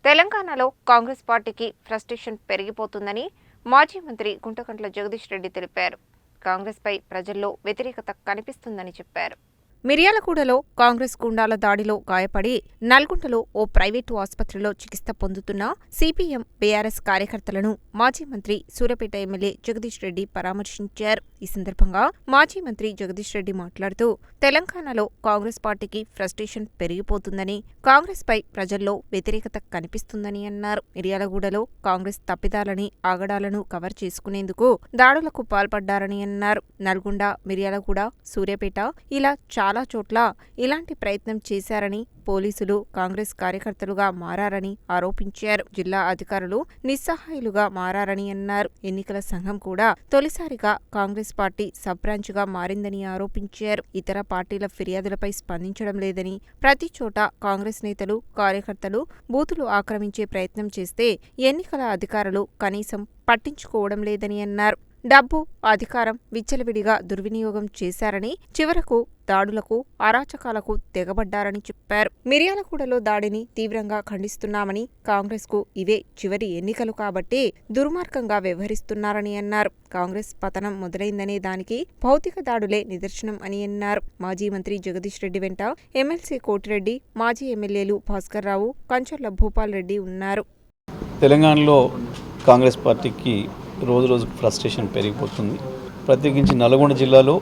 తెలంగాణలో కాంగ్రెస్ పార్టీకి ఫ్రస్ట్రేషన్ పెరిగిపోతుందని మాజీ మంత్రి గుంటకండ్ల జగదీష్ రెడ్డి తెలిపారు. కాంగ్రెస్పై ప్రజల్లో వ్యతిరేకత కనిపిస్తుందని చెప్పారు. మిర్యాలగూడలో కాంగ్రెస్ గుండాల దాడిలో గాయపడి నల్గొండలో ఓ ప్రైవేటు ఆసుపత్రిలో చికిత్స పొందుతున్న సిపిఎం బీఆర్ఎస్ కార్యకర్తలను మాజీ మంత్రి సూర్యాపేట ఎమ్మెల్యే జగదీష్ రెడ్డి పరామర్శించారు. ఈ సందర్భంగా మాజీ మంత్రి జగదీష్ రెడ్డి మాట్లాడుతూ తెలంగాణలో కాంగ్రెస్ పార్టీకి ఫ్రస్ట్రేషన్ పెరిగిపోతుందని, కాంగ్రెస్పై ప్రజల్లో వ్యతిరేకత కనిపిస్తుందని అన్నారు. మిర్యాలగూడలో కాంగ్రెస్ తప్పిదాలని, ఆగడాలను కవర్ చేసుకునేందుకు దాడులకు పాల్పడ్డారని అన్నారు. నల్గొండ, మిర్యాలగూడ, సూర్యాపేట ఇలా చాలా చోట్ల ఇలాంటి ప్రయత్నం చేశారని, పోలీసులు కాంగ్రెస్ కార్యకర్తలుగా మారారని ఆరోపించారు. జిల్లా అధికారులు నిస్సహాయులుగా మారారని అన్నారు. ఎన్నికల సంఘం కూడా తొలిసారిగా కాంగ్రెస్ పార్టీ సబ్ బ్రాంచ్గా మారిందని ఆరోపించారు. ఇతర పార్టీల ఫిర్యాదులపై స్పందించడం లేదని, ప్రతి చోట కాంగ్రెస్ నేతలు, కార్యకర్తలు బూతులు ఆక్రమించే ప్రయత్నం చేస్తే ఎన్నికల అధికారులు కనీసం పట్టించుకోవడం లేదని అన్నారు. డబ్బు, అధికారం విచ్చలవిడిగా దుర్వినియోగం చేశారని, చివరకు దాడులకు, అరాచకాలకు తెగబడ్డారని చెప్పారు. మిర్యాలగూడలో దాడిని తీవ్రంగా ఖండిస్తున్నామని, కాంగ్రెస్కు ఇవే చివరి ఎన్నికలు కాబట్టి దుర్మార్గంగా వ్యవహరిస్తున్నారని అన్నారు. కాంగ్రెస్ పతనం మొదలైందనే దానికి భౌతిక దాడులే నిదర్శనం అని అన్నారు. మాజీ మంత్రి జగదీష్ రెడ్డి వెంట ఎమ్మెల్సీ కోటిరెడ్డి, మాజీ ఎమ్మెల్యేలు భాస్కర్ రావు, కంచర్ల భూపాల్ రెడ్డి ఉన్నారు. తెలంగాణలో కాంగ్రెస్ పార్టీకి రోజు రోజుకు ఫ్రస్ట్రేషన్ పెరిగిపోతుంది. ప్రత్యేకించి నల్గొండ జిల్లాలో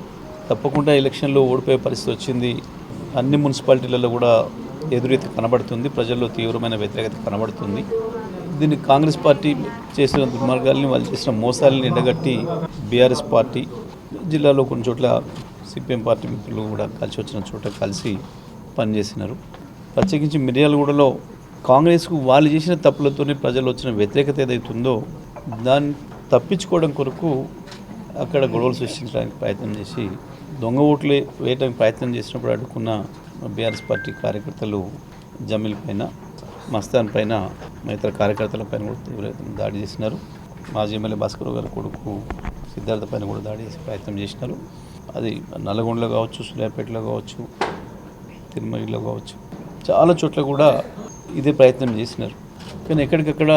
తప్పకుండా ఎలక్షన్లో ఓడిపోయే పరిస్థితి వచ్చింది. అన్ని మున్సిపాలిటీలలో కూడా ఎదురైతే కనబడుతుంది. ప్రజల్లో తీవ్రమైన వ్యతిరేకత కనబడుతుంది. దీన్ని కాంగ్రెస్ పార్టీ చేసిన దుర్మార్గాల్ని, వాళ్ళు చేసిన మోసాలని ఎండగట్టి బీఆర్ఎస్ పార్టీ జిల్లాలో కొన్ని చోట్ల సిపిఎం పార్టీ మిత్రులు కూడా కలిసి వచ్చిన చోట కలిసి పనిచేసినారు. ప్రత్యేకించి మిర్యాలగూడలో కాంగ్రెస్కు వాళ్ళు చేసిన తప్పులతోనే ప్రజలు వచ్చిన వ్యతిరేకత ఏదైతుందో దాన్ని తప్పించుకోవడం కొరకు అక్కడ గొడవలు సృష్టించడానికి ప్రయత్నం చేసి దొంగ ఓట్లు వేయడానికి ప్రయత్నం చేసినప్పుడు అడ్డుకున్న బీఆర్ఎస్ పార్టీ కార్యకర్తలు జమీల్ పైన, మస్తాన్ పైన, ఇతర కార్యకర్తల పైన కూడా తీవ్రంగా దాడి చేసినారు. మాజీ ఎమ్మెల్యే భాస్కర్ గారి కొడుకు సిద్ధార్థ పైన కూడా దాడి చేసే ప్రయత్నం చేసినారు. అది నల్గొండలో కావచ్చు, సూర్యాపేటలో కావచ్చు, తిరుమలలో కావచ్చు, చాలా చోట్ల కూడా ఇదే ప్రయత్నం చేసినారు. కానీ ఎక్కడికక్కడ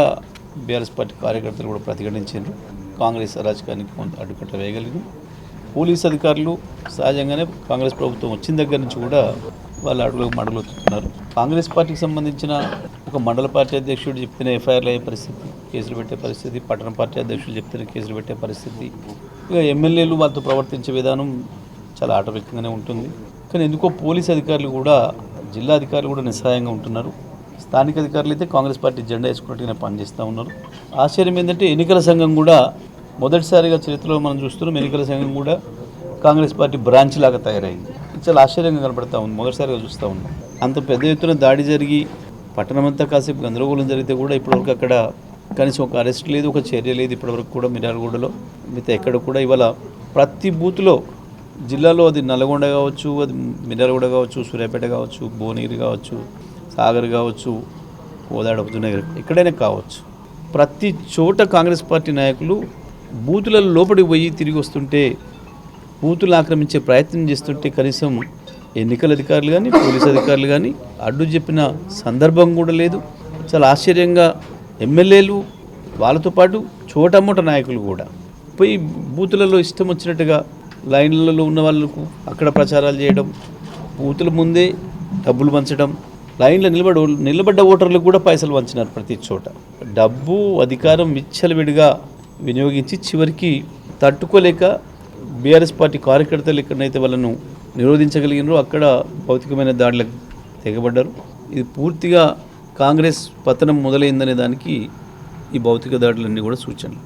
బీఆర్ఎస్ పార్టీ కార్యకర్తలు కూడా ప్రతిఘటించారు. కాంగ్రెస్ అరాచకానికి కొంత అడ్డుకట్ట వేయగలిగారు. పోలీస్ అధికారులు సహజంగానే కాంగ్రెస్ ప్రభుత్వం వచ్చిన దగ్గర నుంచి కూడా వాళ్ళు అడుగులకు మడుగులుతున్నారు. కాంగ్రెస్ పార్టీకి సంబంధించిన ఒక మండల పార్టీ అధ్యక్షుడు చెప్తేనే ఎఫ్ఐఆర్లు అయ్యే పరిస్థితి, కేసులు పెట్టే పరిస్థితి, పట్టణ పార్టీ అధ్యక్షుడు చెప్తేనే కేసులు పెట్టే పరిస్థితి, ఇక ఎమ్మెల్యేలు వాళ్ళతో ప్రవర్తించే విధానం చాలా ఆటవికంగానే ఉంటుంది. కానీ ఎందుకో పోలీస్ అధికారులు కూడా, జిల్లా అధికారులు కూడా నిస్సహాయంగా ఉంటున్నారు. స్థానిక అధికారులు అయితే కాంగ్రెస్ పార్టీ జెండా వేసుకున్నట్టుగానే పనిచేస్తూ ఉన్నారు. ఆశ్చర్యం ఏంటంటే ఎన్నికల సంఘం కూడా మొదటిసారిగా చరిత్రలో మనం చూస్తున్నాం, ఎన్నికల సంఘం కూడా కాంగ్రెస్ పార్టీ బ్రాంచ్ లాగా తయారైంది. చాలా ఆశ్చర్యంగా కనపడతా ఉంది. మొదటిసారిగా చూస్తూ ఉన్నాం. అంత పెద్ద ఎత్తున దాడి జరిగి పట్టణమంతా కాసేపు గందరగోళం జరిగితే కూడా ఇప్పటివరకు అక్కడ కనీసం ఒక అరెస్ట్ లేదు, ఒక చర్య లేదు. ఇప్పటివరకు కూడా మిర్యాలగూడలో మిగతా ఎక్కడ కూడా ఇవాళ ప్రతి బూత్లో జిల్లాలో, అది నల్గొండ కావచ్చు, అది మిర్యాలగూడ కావచ్చు, సూర్యాపేట కావచ్చు, భువనగిరి కావచ్చు, సాగర్ కావచ్చు, కోదాడ, హుజూర్నగర్, ఎక్కడైనా కావచ్చు, ప్రతి చోట కాంగ్రెస్ పార్టీ నాయకులు బూతులలో లోపలికి పోయి తిరిగి వస్తుంటే, బూతులు ఆక్రమించే ప్రయత్నం చేస్తుంటే కనీసం ఎన్నికల అధికారులు కానీ, పోలీస్ అధికారులు కానీ అడ్డు చెప్పిన సందర్భం కూడా లేదు. చాలా ఆశ్చర్యంగా ఎమ్మెల్యేలు వాళ్ళతో పాటు చోటమోట నాయకులు కూడా పోయి బూతులలో ఇష్టం వచ్చినట్టుగా లైన్లలో ఉన్న వాళ్ళకు అక్కడ ప్రచారాలు చేయడం, బూతుల ముందే డబ్బులు పంచడం, లైన్లో నిలబడ్డ ఓటర్లకు కూడా పైసలు వంచినారు. ప్రతి చోట డబ్బు, అధికారం విచ్చలవిడిగా వినియోగించి చివరికి తట్టుకోలేక బీఆర్ఎస్ పార్టీ కార్యకర్తలు ఎక్కడైతే వాళ్ళను నిరోధించగలిగినారో అక్కడ భౌతికమైన దాడులకు తెగబడ్డారు. ఇది పూర్తిగా కాంగ్రెస్ పతనం మొదలైందనే దానికి ఈ భౌతిక దాడులన్నీ కూడా సూచనలు.